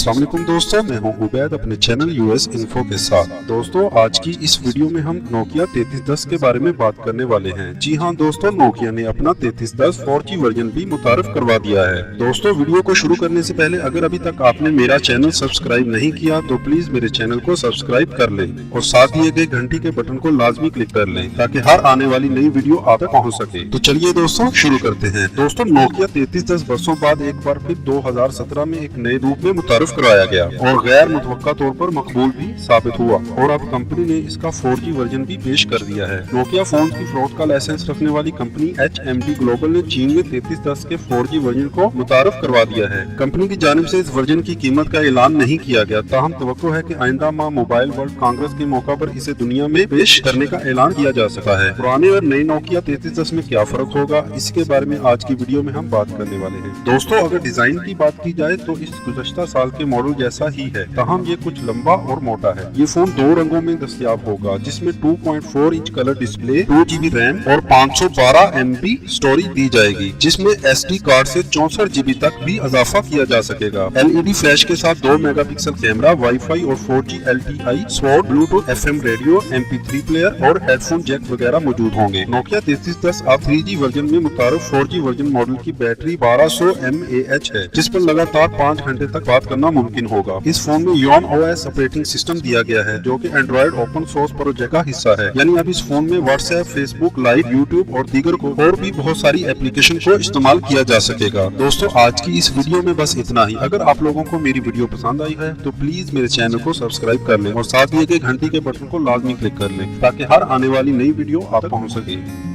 अस्सलाम वालेकुम दोस्तों, मैं हूं उबैद अपने चैनल यूएस इन्फो के साथ। दोस्तों, आज की इस वीडियो में हम नोकिया 3310 के बारे में बात करने वाले हैं। जी हां दोस्तों, नोकिया ने अपना 3310 4G वर्जन भी मुतारफ करवा दिया है। दोस्तों, वीडियो को शुरू करने से पहले अगर अभी तक आपने मेरा चैनल सब्सक्राइब नहीं किया तो प्लीज मेरे चैनल को सब्सक्राइब कर लें और साथ दिए गए घंटी के बटन को लाजमी क्लिक कर लें ताकि हर आने वाली नई वीडियो आप तक पहुंच सके। तो चलिए दोस्तों शुरू करते हैं। दोस्तों, नोकिया 3310 वर्षों बाद एक बार फिर 2017 में एक नए रूप में मुतारफ करवाया गया और गैर मुतवक्का तौर पर मकबूल भी साबित हुआ और अब कंपनी ने इसका 4G वर्जन भी पेश कर दिया है। नोकिया फोन की फरोख्त का लाइसेंस रखने वाली कंपनी HMD ग्लोबल ने चीन में 3310 के 4G वर्जन को मुतारफ करवा दिया है। कंपनी की जानिब से इस वर्जन की कीमत का ऐलान नहीं किया गया, ताहम तवक्को है कि आइंदा माह मोबाइल वर्ल्ड कांग्रेस के मौका पर इसे दुनिया में पेश करने का ऐलान किया जा सकता है। पुराने और नए नोकिया 3310 में क्या फर्क होगा, इसके बारे में आज की वीडियो में हम बात करने वाले हैं। दोस्तों, अगर डिजाइन की बात की जाए तो इस गुज़श्ता साल के मॉडल जैसा ही है, ताहम ये कुछ लंबा और मोटा है। ये फोन दो रंगों में दस्तयाब होगा, जिसमें 2.4 inch colour display, 2GB RAM और 512 MB स्टोरेज दी जाएगी, जिसमें SD कार्ड से 64 GB तक भी इजाफा किया जा सकेगा। LED फ्लैश के साथ 2 मेगापिक्सल कैमरा, वाईफाई और 4G LTE support, Bluetooth FM radio, MP3 player और हेडफोन जैक वगैरह मौजूद होंगे। नोकिया 3310 अब 3G वर्जन में मुतारफ 4G वर्जन मॉडल की बैटरी 1200 mAh है, जिस पर लगातार 5 घंटे तक बात करना मुमकिन होगा। इस फोन में Yon OS ऑपरेटिंग सिस्टम दिया गया है, जो कि एंड्रॉइड ओपन सोर्स प्रोजेक्ट का हिस्सा है। यानी अब इस फोन में व्हाट्सएप, फेसबुक लाइव, यूट्यूब और दीगर को और भी बहुत सारी एप्लीकेशन को इस्तेमाल किया जा सकेगा। दोस्तों, आज की इस वीडियो में बस इतना ही। अगर आप लोगों को मेरी वीडियो पसंद आई है तो प्लीज मेरे चैनल को सब्सक्राइब कर लें और साथ दिए गए घंटी के बटन को लाजमी क्लिक कर लें ताकि हर आने वाली नई वीडियो आप तक पहुंच सके।